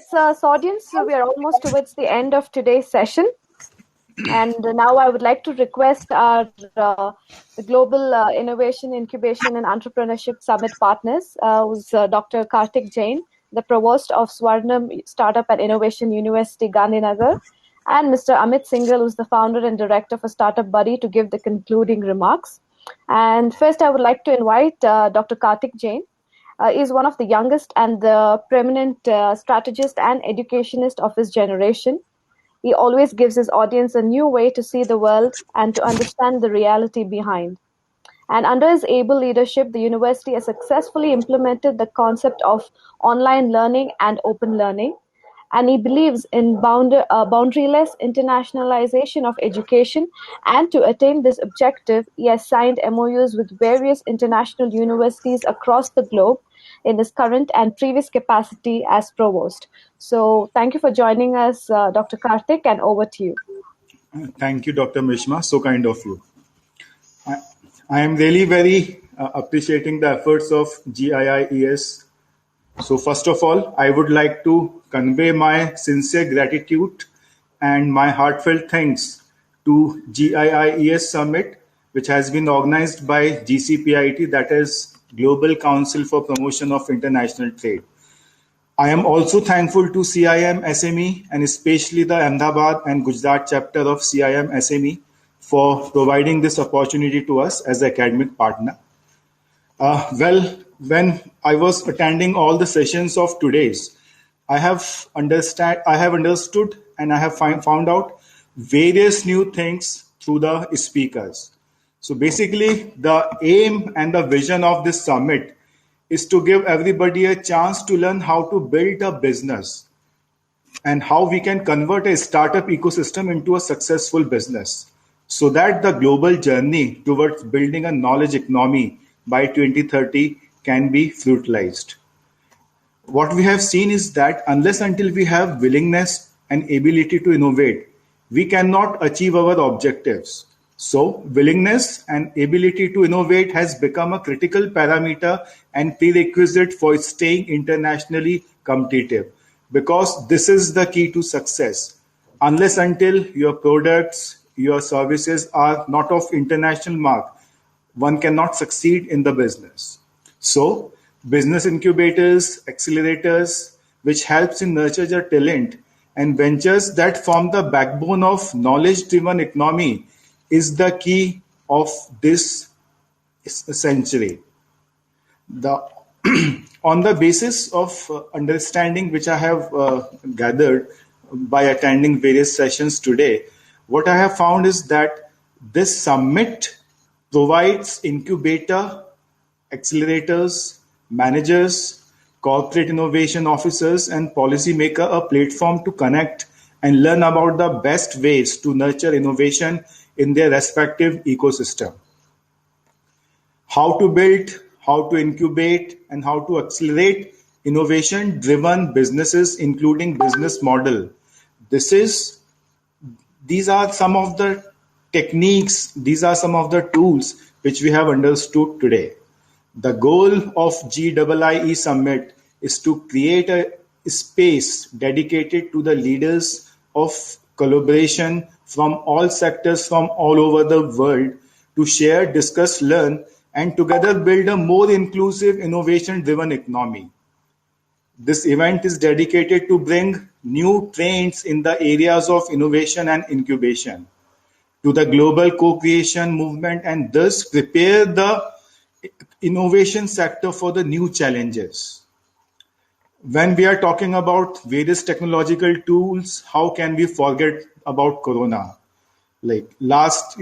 So audience, we are almost towards the end of today's session. And now I would like to request our the Global Innovation, Incubation and Entrepreneurship Summit partners, who's Dr. Karthik Jain, the Provost of Swarnam Startup and Innovation University, Gandhinagar, and Mr. Amit Singhal, who's the founder and director for Startup Buddy, to give the concluding remarks. And first, I would like to invite Dr. Karthik Jain. Is one of the youngest and the preeminent strategist and educationist of his generation. He always gives his audience a new way to see the world and to understand the reality behind. And under his able leadership, the university has successfully implemented the concept of online learning and open learning. And he believes in boundaryless internationalization of education. And to attain this objective, he has signed MOUs with various international universities across the globe in his current and previous capacity as provost. So thank you for joining us, Dr. Karthik, and over to you. Thank you, Dr. Mishma. So kind of you. I am really very appreciating the efforts of GIIES. So first of all, I would like to convey my sincere gratitude and my heartfelt thanks to GIIES Summit, which has been organized by GCPIT, that is Global Council for Promotion of International Trade. I am also thankful to CIM SME and especially the Ahmedabad and Gujarat chapter of CIM SME for providing this opportunity to us as an academic partner. When I was attending all the sessions of today's, I have understood and I have found out various new things through the speakers. So basically, the aim and the vision of this summit is to give everybody a chance to learn how to build a business and how we can convert a startup ecosystem into a successful business so that the global journey towards building a knowledge economy by 2030 can be fruitalized. What we have seen is that unless until we have willingness and ability to innovate, we cannot achieve our objectives. So willingness and ability to innovate has become a critical parameter and prerequisite for staying internationally competitive, because this is the key to success. Unless until your products, your services are not of international mark, one cannot succeed in the business. So business incubators, accelerators, which helps in nurture your talent, and ventures that form the backbone of knowledge-driven economy is the key of this century. On the basis of understanding which I have gathered by attending various sessions today, what I have found is that this summit provides incubator, accelerators, managers, corporate innovation officers, and policymakers a platform to connect and learn about the best ways to nurture innovation in their respective ecosystem. How to build, how to incubate, and how to accelerate innovation-driven businesses, including business model. These are some of the techniques, these are some of the tools which we have understood today. The goal of GIIE Summit is to create a space dedicated to the leaders of collaboration from all sectors from all over the world to share, discuss, learn, and together build a more inclusive, innovation-driven economy. This event is dedicated to bring new trends in the areas of innovation and incubation to the global co-creation movement and thus prepare the innovation sector for the new challenges. When we are talking about various technological tools, how can we forget about Corona? Like last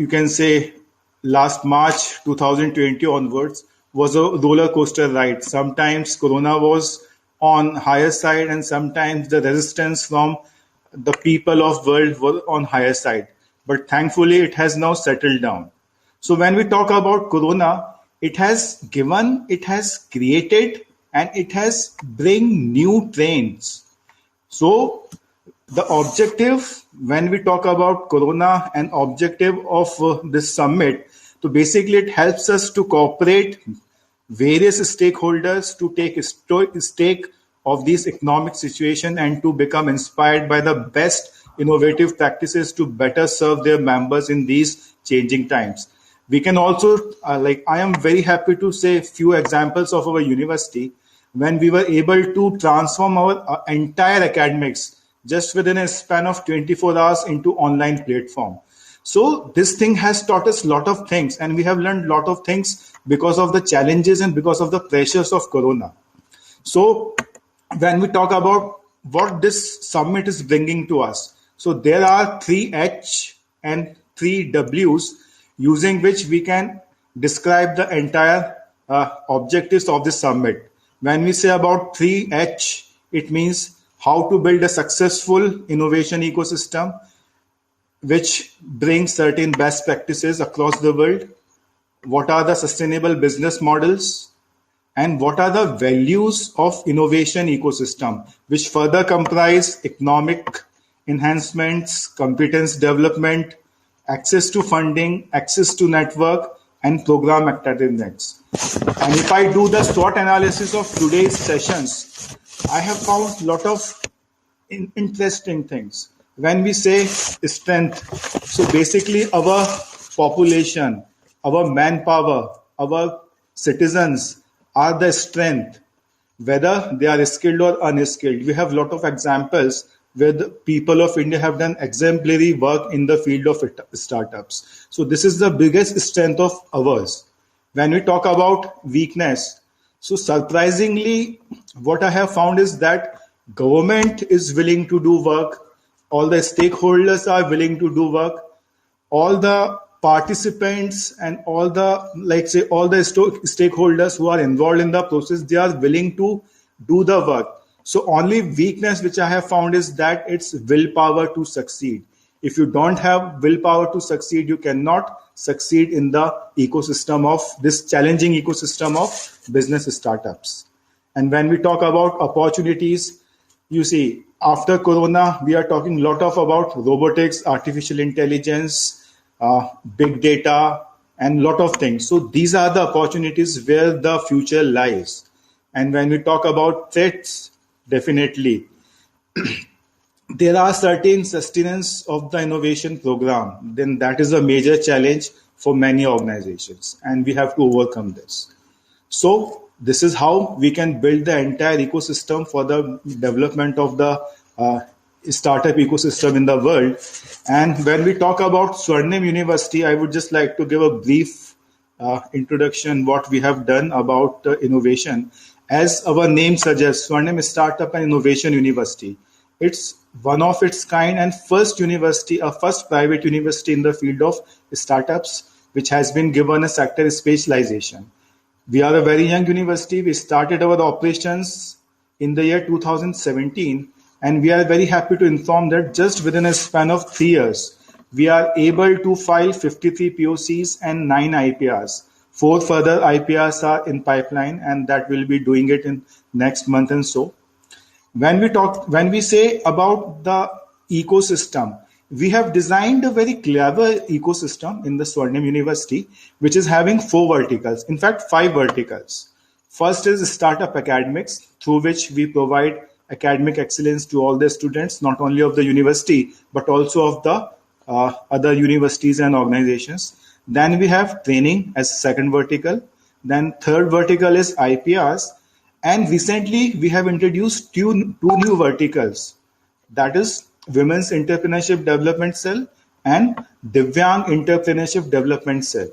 March 2020 onwards was a roller coaster ride. Sometimes Corona was on higher side and sometimes the resistance from the people of world was on higher side. But thankfully it has now settled down. So when we talk about Corona, it has created and it has bring new trends. So the objective when we talk about Corona and objective of this summit, so basically it helps us to cooperate various stakeholders to take stake of these economic situation and to become inspired by the best innovative practices to better serve their members in these changing times. We can also, I am very happy to say few examples of our university when we were able to transform our entire academics just within a span of 24 hours into online platform. So this thing has taught us a lot of things, and we have learned a lot of things because of the challenges and because of the pressures of Corona. So when we talk about what this summit is bringing to us, so there are three H and three W's using which we can describe the entire objectives of this summit. When we say about three H, it means how to build a successful innovation ecosystem which brings certain best practices across the world. What are the sustainable business models? And what are the values of innovation ecosystem, which further comprise economic enhancements, competence development, access to funding, access to network, and program effectiveness. And if I do the SWOT analysis of today's sessions, I have found a lot of interesting things. When we say strength, so basically our population, our manpower, our citizens are the strength, whether they are skilled or unskilled. We have a lot of examples where the people of India have done exemplary work in the field of startups. So this is the biggest strength of ours. When we talk about weakness, so surprisingly, what I have found is that government is willing to do work, all the stakeholders are willing to do work, all the participants and all the all the stakeholders who are involved in the process, they are willing to do the work. So only weakness which I have found is that it's willpower to succeed. If you don't have willpower to succeed, you cannot succeed in the ecosystem of this challenging ecosystem of business startups. And when we talk about opportunities, you see, after Corona, we are talking a lot of about robotics, artificial intelligence, big data, and lot of things. So these are the opportunities where the future lies. And when we talk about threats, definitely there are certain sustenance of the innovation program. Then that is a major challenge for many organizations, and we have to overcome this. So this is how we can build the entire ecosystem for the development of the startup ecosystem in the world. And when we talk about Swarnim University, I would just like to give a brief introduction what we have done about innovation. As our name suggests, Swarnim Startup and Innovation University. It's one of its kind and first university, a first private university in the field of startups, which has been given a sector specialization. We are a very young university. We started our operations in the year 2017, and we are very happy to inform that just within a span of 3 years, we are able to file 53 POCs and 9 IPRs. 4 further IPRs are in pipeline, and that will be doing it in next month and so. When we say about the ecosystem, we have designed a very clever ecosystem in the Swarnim University, which is having 4 verticals, in fact 5 verticals. First is startup academics, through which we provide academic excellence to all the students, not only of the university but also of the other universities and organizations. Then we have training as second vertical. Then third vertical is IPRs. And recently, we have introduced two new verticals. That is Women's Entrepreneurship Development Cell and Divyang Entrepreneurship Development Cell.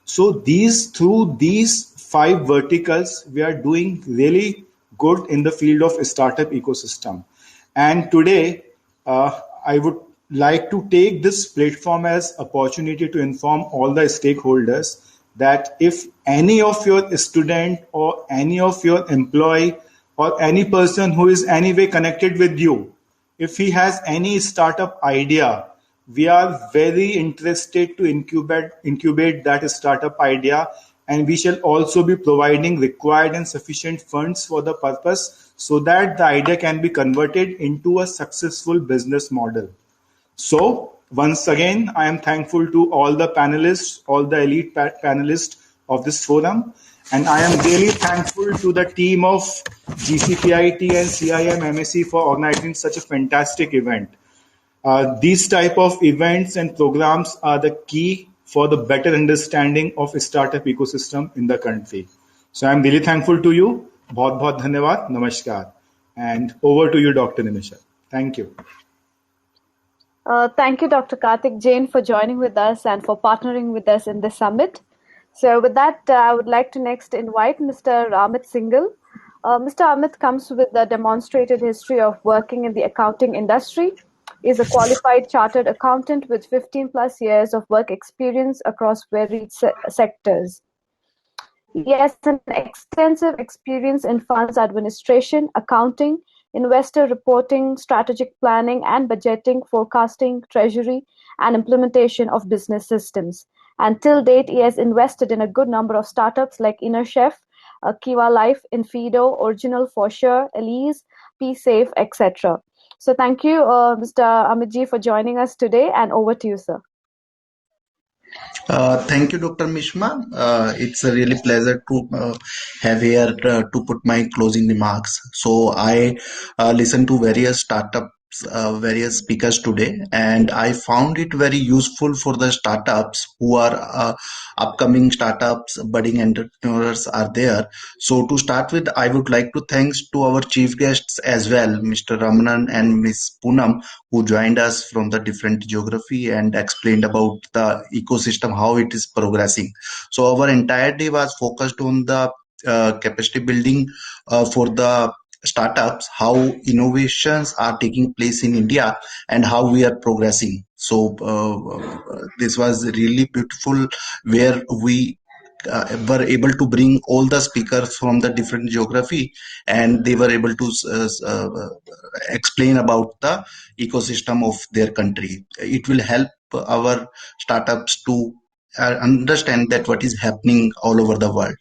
So through these 5 verticals, we are doing really good in the field of startup ecosystem. And today, I would like to take this platform as opportunity to inform all the stakeholders that if any of your student or any of your employee or any person who is anyway connected with you, if he has any startup idea, we are very interested to incubate that startup idea, and we shall also be providing required and sufficient funds for the purpose so that the idea can be converted into a successful business model. So once again, I am thankful to all the panelists, all the elite panelists of this forum. And I am really thankful to the team of GCPIT and CIM MSc for organizing such a fantastic event. These type of events and programs are the key for the better understanding of startup ecosystem in the country. So I'm really thankful to you. बहुत बहुत धन्यवाद. Namaskar. And over to you, Dr. Nimisha. Thank you. Thank you, Dr. Karthik Jain, for joining with us and for partnering with us in this summit. So with that, I would like to next invite Mr. Amit Singhal. Mr. Amit comes with a demonstrated history of working in the accounting industry. He is a qualified chartered accountant with 15 plus years of work experience across varied sectors. He has an extensive experience in funds administration, accounting, investor reporting, strategic planning and budgeting, forecasting, treasury, and implementation of business systems. And till date, he has invested in a good number of startups like Inner Chef, Kiva Life, Infido, Original for Sure, Elise, PSafe, etc. So thank you, Mr. Amitji, for joining us today, and over to you, sir. Thank you, Dr. Mishma. It's a really pleasure to have here to put my closing remarks. So I listened to various startups, various speakers today, and I found it very useful for the startups who are upcoming startups, budding entrepreneurs are there. So to start with, I would like to thanks to our chief guests as well, Mr. Ramanan and Ms. Poonam, who joined us from the different geography and explained about the ecosystem, how it is progressing. So our entire day was focused on the capacity building for the startups, how innovations are taking place in India and how we are progressing. So this was really beautiful, where we were able to bring all the speakers from the different geography, and they were able to explain about the ecosystem of their country. It will help our startups to understand that what is happening all over the world.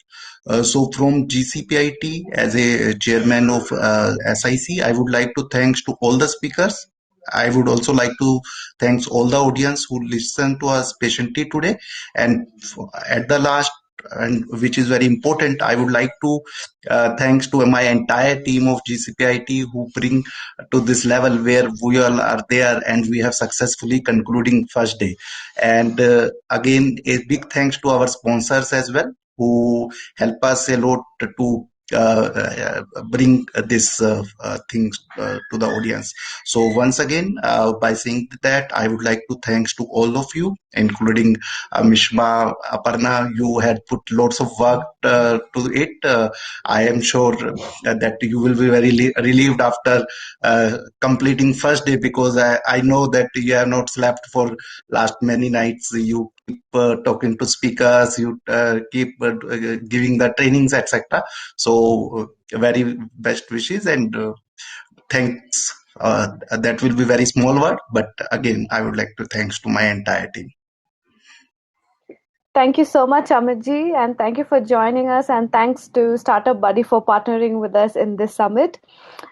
So from GCPIT, as a chairman of SIC, I would like to thanks to all the speakers. I would also like to thanks all the audience who listened to us patiently today. And at the last, and which is very important, I would like to thanks to my entire team of GCPIT who bring to this level where we all are there and we have successfully concluding first day. And again, a big thanks to our sponsors as well, who help us a lot to bring this things to the audience. So once again, by saying that, I would like to thanks to all of you, including Mishma, Aparna. You had put lots of work to it. I am sure that you will be very relieved after completing first day, because I know that you have not slept for last many nights. You keep talking to speakers, you keep giving the trainings, etc. So very best wishes and thanks. That will be very small word, but again, I would like to thanks to my entire team. Thank you so much, Amitji, and thank you for joining us. And thanks to Startup Buddy for partnering with us in this summit.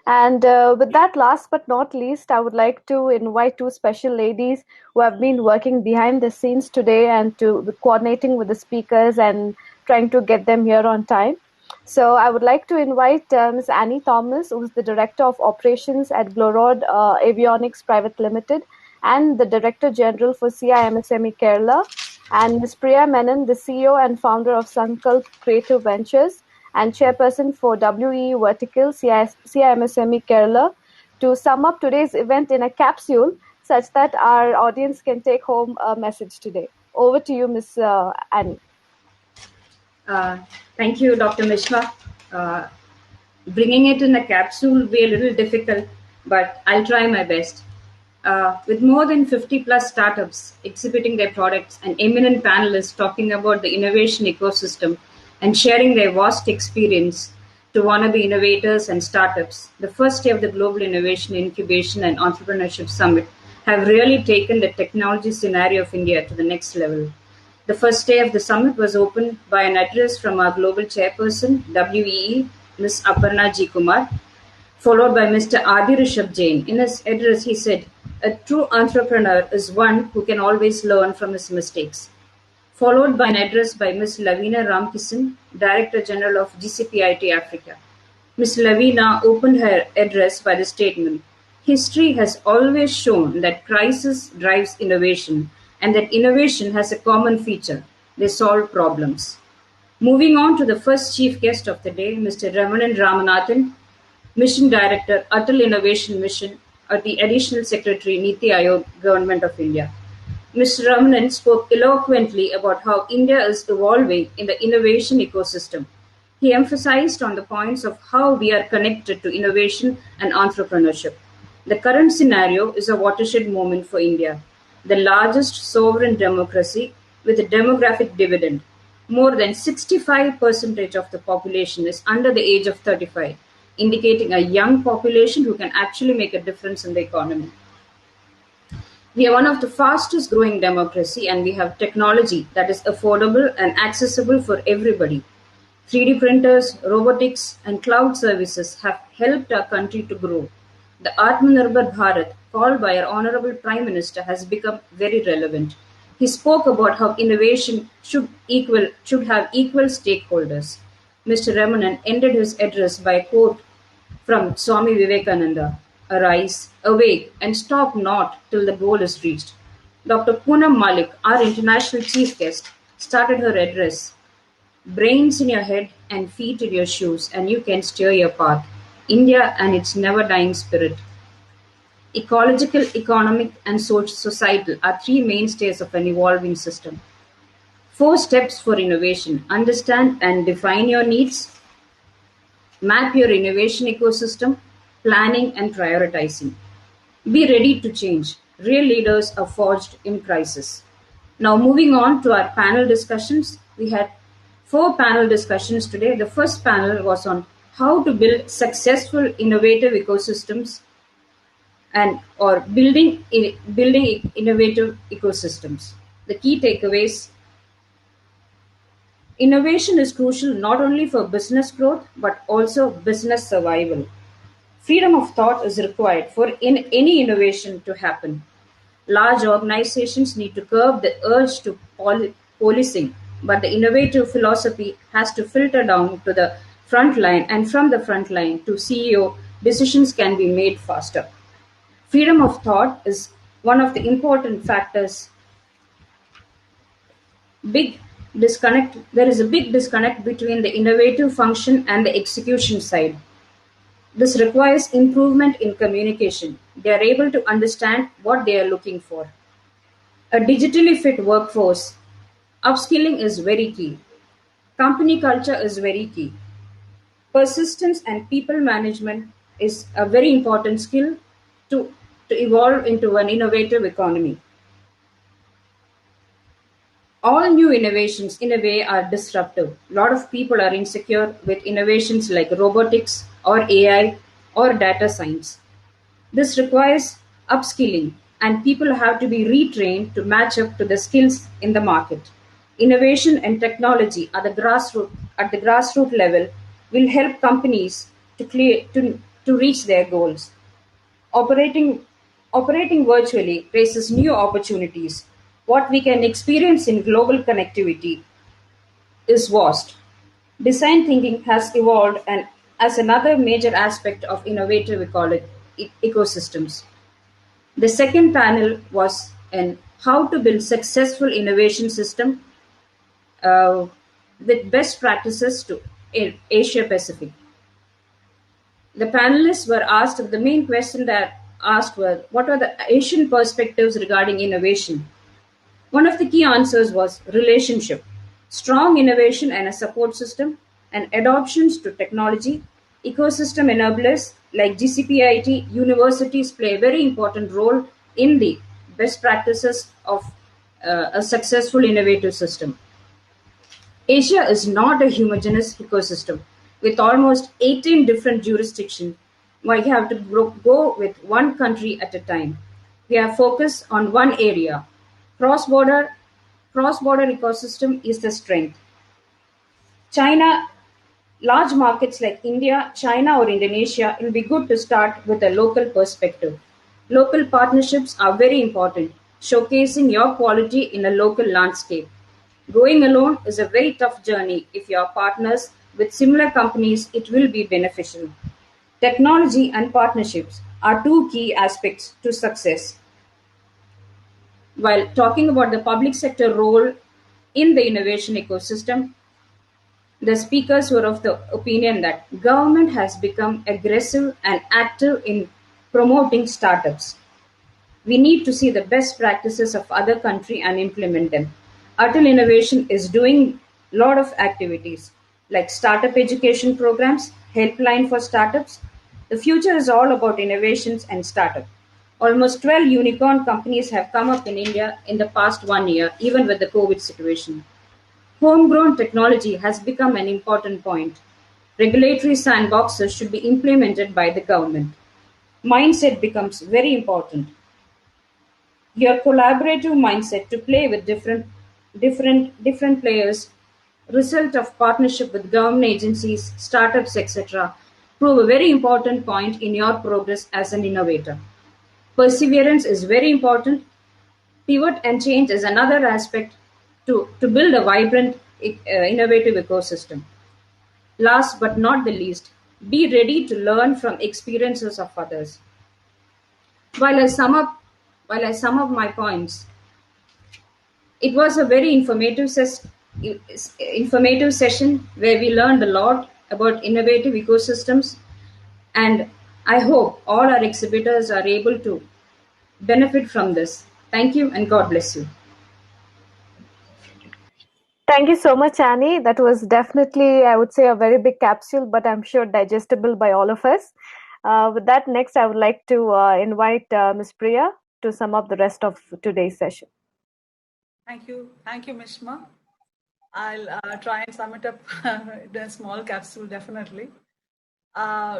And with that, last but not least, I would like to invite two special ladies who have been working behind the scenes today and to coordinating with the speakers and trying to get them here on time. So I would like to invite Ms. Annie Thomas, who is the Director of Operations at Glorod Avionics Private Limited and the Director General for CIMSME Kerala, and Ms. Priya Menon, the CEO and founder of Sankalp Creative Ventures and chairperson for WE Vertical CIMSME Kerala, to sum up today's event in a capsule such that our audience can take home a message today. Over to you, Ms. Annie. Thank you, Dr. Mishra. Bringing it in a capsule will be a little difficult, but I'll try my best. With more than 50 plus startups exhibiting their products and eminent panelists talking about the innovation ecosystem and sharing their vast experience to wannabe innovators and startups, the first day of the Global Innovation, Incubation and Entrepreneurship Summit have really taken the technology scenario of India to the next level. The first day of the summit was opened by an address from our global chairperson, WEE, Ms. Aparna G. Kumar, followed by Mr. Adi Rishabh Jain. In his address, he said, "A true entrepreneur is one who can always learn from his mistakes." followed by an address by Ms. Lavina Ramkishan, Director General of GCPIT Africa. Ms. Lavina opened her address by the statement, "History has always shown that crisis drives innovation and that innovation has a common feature: they solve problems." Moving on to the first chief guest of the day, Mr. Ramanan Ramanathan, Mission Director, Atal Innovation Mission at the Additional Secretary, Niti Aayog, Government of India. Mr. Ramanan spoke eloquently about how India is evolving in the innovation ecosystem. He emphasized on the points of how we are connected to innovation and entrepreneurship. The current scenario is a watershed moment for India, the largest sovereign democracy with a demographic dividend. More than 65% of the population is under the age of 35, indicating a young population who can actually make a difference in the economy. We are one of the fastest growing democracy, and we have technology that is affordable and accessible for everybody. 3D printers, robotics, and cloud services have helped our country to grow. The Atmanirbhar Bharat, called by our Honorable Prime Minister, has become very relevant. He spoke about how innovation should have equal stakeholders. Mr. Ramanan ended his address by a quote from Swami Vivekananda: "Arise, awake, and stop not till the goal is reached." Dr. Poonam Malik, our international chief guest, started her address: "Brains in your head and feet in your shoes, and you can steer your path. India and its never dying spirit." Ecological, economic, and societal are three mainstays of an evolving system. 4 steps for innovation: understand and define your needs, map your innovation ecosystem, planning and prioritizing. Be ready to change. Real leaders are forged in crisis. Now, moving on to our panel discussions, we had 4 panel discussions today. The first panel was on how to build successful innovative ecosystems and or building innovative ecosystems. The key takeaways: innovation is crucial not only for business growth but also business survival. Freedom of thought is required for any innovation to happen. Large organizations need to curb the urge to policing, but the innovative philosophy has to filter down to the front line, and from the front line to CEO, decisions can be made faster. Freedom of thought is one of the important factors. Big disconnect. There is a big disconnect between the innovative function and the execution side. This requires improvement in communication. They are able to understand what they are looking for. A digitally fit workforce. Upskilling is very key. Company culture is very key. Persistence and people management is a very important skill to, to evolve into an innovative economy. All new innovations, in a way, are disruptive. A lot of people are insecure with innovations like robotics or AI or data science. This requires upskilling, and people have to be retrained to match up to the skills in the market. Innovation and technology at the grassroots level will help companies to reach their goals. Operating Operating virtually raises new opportunities. What we can experience in global connectivity is vast. Design thinking has evolved and as another major aspect of innovative ecosystems. The second panel was on how to build successful innovation system uh, with best practices to Asia Pacific. The panelists were asked, the main question that asked were, what are the Asian perspectives regarding innovation? One of the key answers was relationship, strong innovation and a support system, and adoptions to technology. Ecosystem enablers like GCPIT universities play a very important role in the best practices of a successful innovative system. Asia is not a homogeneous ecosystem. With almost 18 different jurisdictions, we have to go with one country at a time. We are focused on one area. Cross-border cross-border ecosystem is the strength. China, large markets like India, China, or Indonesia, it will be good to start with a local perspective. Local partnerships are very important, showcasing your quality in a local landscape. Going alone is a very tough journey. If you are partners with similar companies, it will be beneficial. Technology and partnerships are two key aspects to success. While talking about the public sector role in the innovation ecosystem, the speakers were of the opinion that government has become aggressive and active in promoting startups. We need to see the best practices of other country and implement them. Atal Innovation is doing a lot of activities like startup education programs, helpline for startups. The future is all about innovations and startup. Almost 12 unicorn companies have come up in India in the past 1 year, even with the COVID situation. Homegrown technology has become an important point. Regulatory sandboxes should be implemented by the government. Mindset becomes very important. Your collaborative mindset to play with different players, result of partnership with government agencies, startups, etc., prove a very important point in your progress as an innovator. Perseverance is very important. Pivot and change is another aspect to build a vibrant, innovative ecosystem. Last but not the least, be ready to learn from experiences of others. While I sum up, while I sum up my points, it was a very informative session where we learned a lot about innovative ecosystems, and I hope all our exhibitors are able to benefit from this. Thank you and God bless you. Thank you so much, Annie. That was definitely, I would say, a very big capsule, but I'm sure digestible by all of us. With that, next, I would like to invite Ms. Priya to sum up the rest of today's session. Thank you, Mishma. I'll try and sum it up in a small capsule, definitely.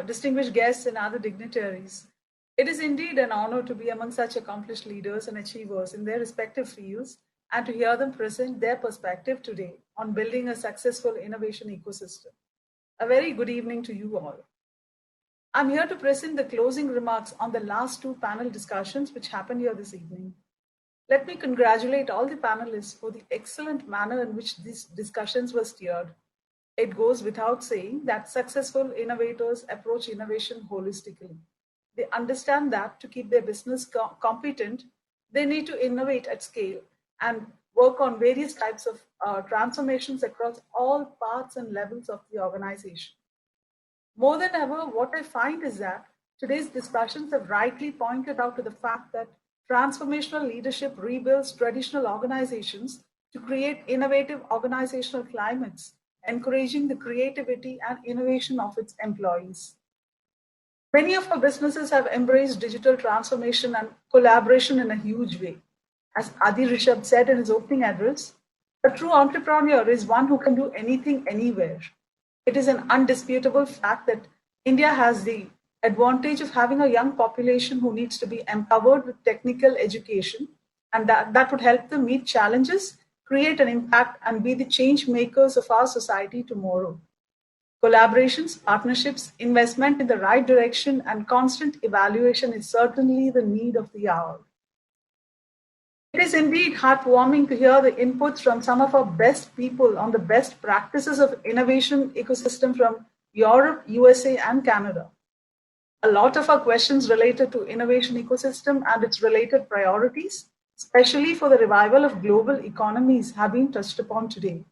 Distinguished guests and other dignitaries, it is indeed an honor to be among such accomplished leaders and achievers in their respective fields and to hear them present their perspective today on building a successful innovation ecosystem. A very good evening to you all. I'm here to present the closing remarks on the last two panel discussions which happened here this evening. Let me congratulate all the panelists for the excellent manner in which these discussions were steered. It goes without saying that successful innovators approach innovation holistically. They understand that to keep their business competent, they need to innovate at scale and work on various types of transformations across all parts and levels of the organization. More than ever, what I find is that today's discussions have rightly pointed out to the fact that transformational leadership rebuilds traditional organizations to create innovative organizational climates, encouraging the creativity and innovation of its employees. Many of our businesses have embraced digital transformation and collaboration in a huge way. As Adi Rishabh said in his opening address, a true entrepreneur is one who can do anything anywhere. It is an undisputable fact that India has the advantage of having a young population who needs to be empowered with technical education, and that would help them meet challenges, create an impact, and be the change makers of our society tomorrow. Collaborations, partnerships, investment in the right direction, and constant evaluation is certainly the need of the hour. It is indeed heartwarming to hear the inputs from some of our best people on the best practices of innovation ecosystem from Europe, USA, and Canada. A lot of our questions related to innovation ecosystem and its related priorities, especially for the revival of global economies, have been touched upon today.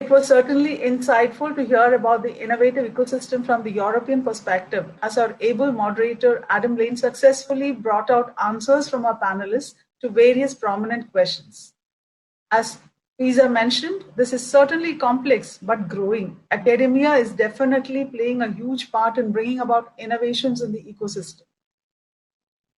It was certainly insightful to hear about the innovative ecosystem from the European perspective, as our able moderator Adam Lane successfully brought out answers from our panelists to various prominent questions. As Lisa mentioned, this is certainly complex but growing. Academia is definitely playing a huge part in bringing about innovations in the ecosystem.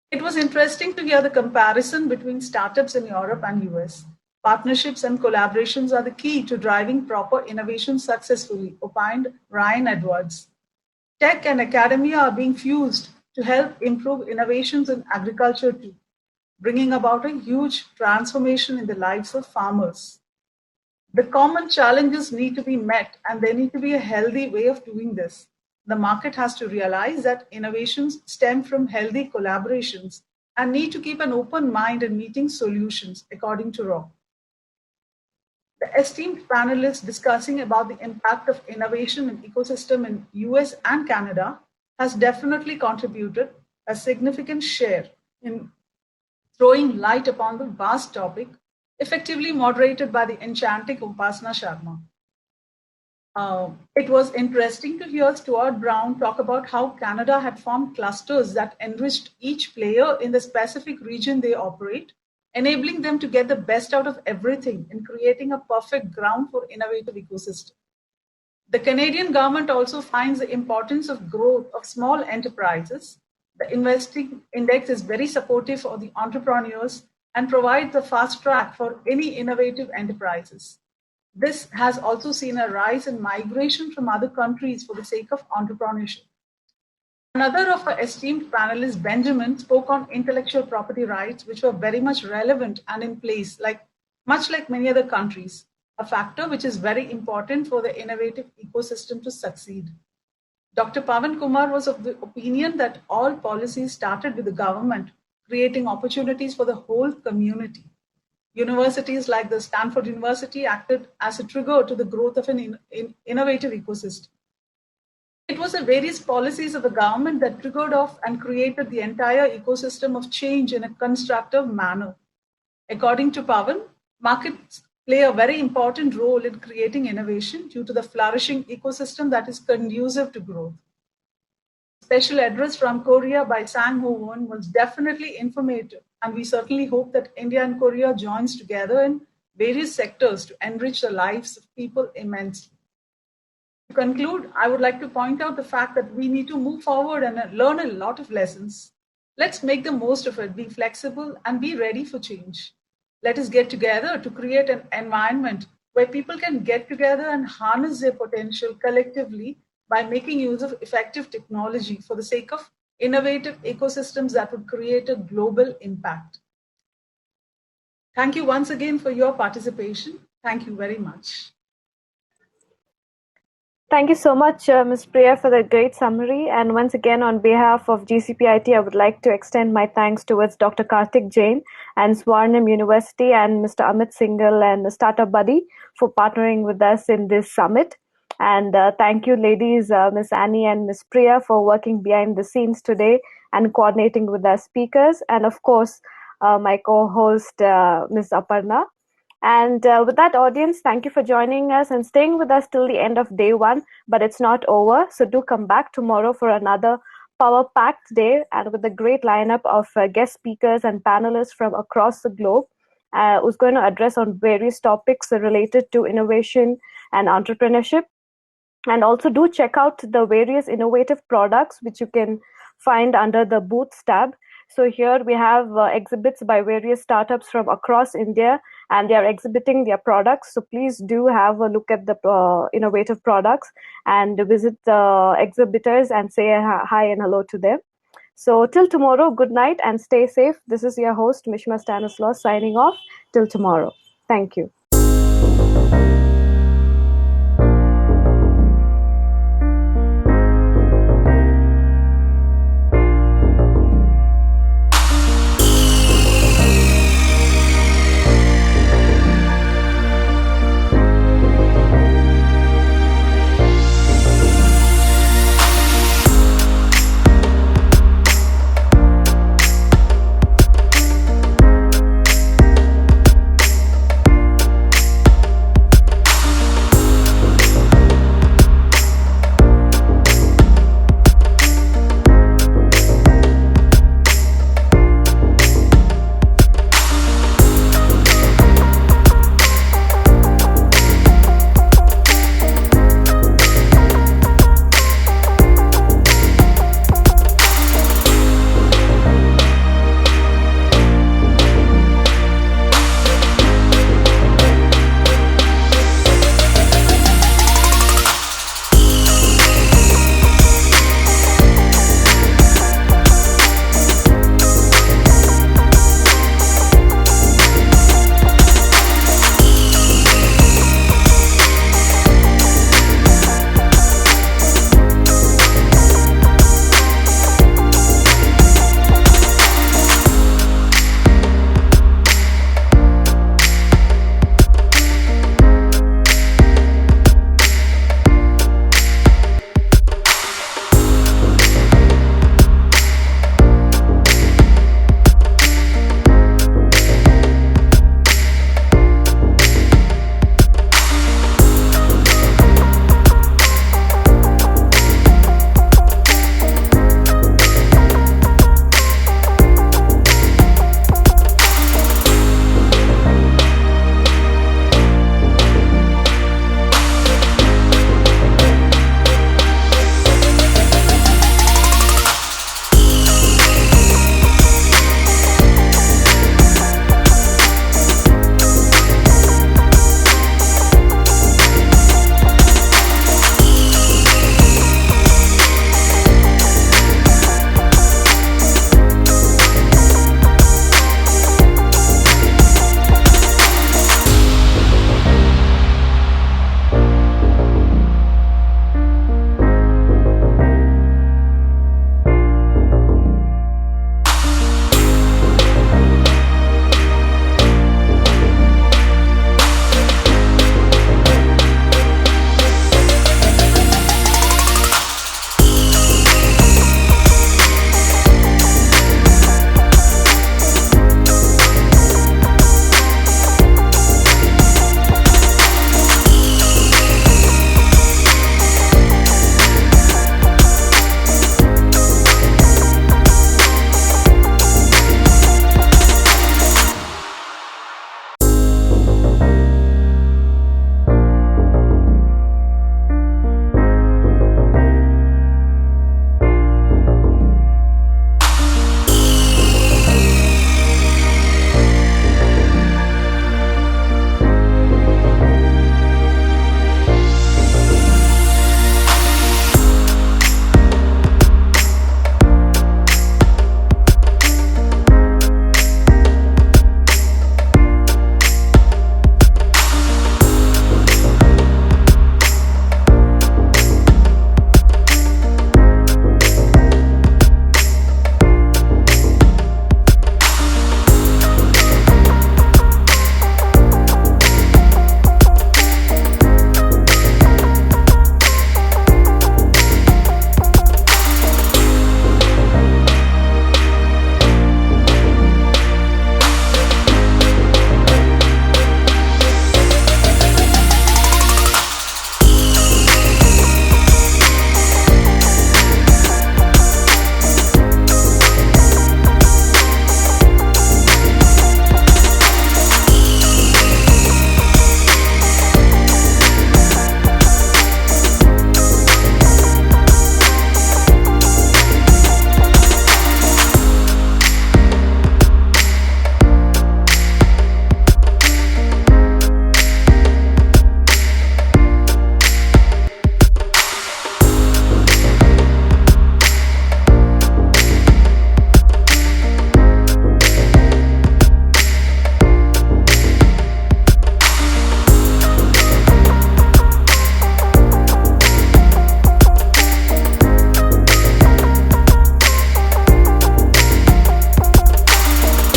It was interesting to hear the comparison between startups in Europe and US. Partnerships and collaborations are the key to driving proper innovation successfully, opined Ryan Edwards. Tech and academia are being fused to help improve innovations in agriculture too, bringing about a huge transformation in the lives of farmers. The common challenges need to be met, and there need to be a healthy way of doing this. The market has to realize that innovations stem from healthy collaborations and need to keep an open mind in meeting solutions, according to Rob. The esteemed panelists discussing about the impact of innovation and ecosystem in US and Canada has definitely contributed a significant share in throwing light upon the vast topic, effectively moderated by the enchanting Upasana Sharma. It was interesting to hear Stuart Brown talk about how Canada had formed clusters that enriched each player in the specific region they operate, enabling them to get the best out of everything in creating a perfect ground for innovative ecosystem. The Canadian government also finds the importance of growth of small enterprises. The investing index is very supportive for the entrepreneurs and provides a fast track for any innovative enterprises. This has also seen a rise in migration from other countries for the sake of entrepreneurship. Another of our esteemed panelists, Benjamin, spoke on intellectual property rights, which were very much relevant and in place, much like many other countries, a factor which is very important for the innovative ecosystem to succeed. Dr. Pavan Kumar was of the opinion that all policies started with the government, creating opportunities for the whole community. Universities like the Stanford University acted as a trigger to the growth of an innovative ecosystem. It was the various policies of the government that triggered off and created the entire ecosystem of change in a constructive manner. According to Pavan, markets play a very important role in creating innovation due to the flourishing ecosystem that is conducive to growth. Special address from Korea by Sang Ho Won was definitely informative, and we certainly hope that India and Korea joins together in various sectors to enrich the lives of people immensely. To conclude, I would like to point out the fact that we need to move forward and learn a lot of lessons. Let's make the most of it, be flexible, and be ready for change. Let us get together to create an environment where people can get together and harness their potential collectively by making use of effective technology for the sake of innovative ecosystems that would create a global impact. Thank you once again for your participation. Thank you very much. Thank you so much, Ms. Priya, for the great summary. And once again, on behalf of GCPIT, I would like to extend my thanks towards Dr. Karthik Jain and Swarnam University and Mr. Amit Singhal and the Startup Buddy for partnering with us in this summit. And thank you, ladies, Ms. Annie and Ms. Priya, for working behind the scenes today and coordinating with our speakers. And of course, my co-host, Ms. Aparna. And with that, audience, thank you for joining us and staying with us till the end of day one. But it's not over. So do come back tomorrow for another power-packed day and with a great lineup of guest speakers and panelists from across the globe who's going to address on various topics related to innovation and entrepreneurship. And also do check out the various innovative products which you can find under the booths tab. So here we have exhibits by various startups from across India, and they are exhibiting their products. So please do have a look at the innovative products and visit the exhibitors and say hi and hello to them. So till tomorrow, good night and stay safe. This is your host, Mishma Stanislaus, signing off till tomorrow. Thank you.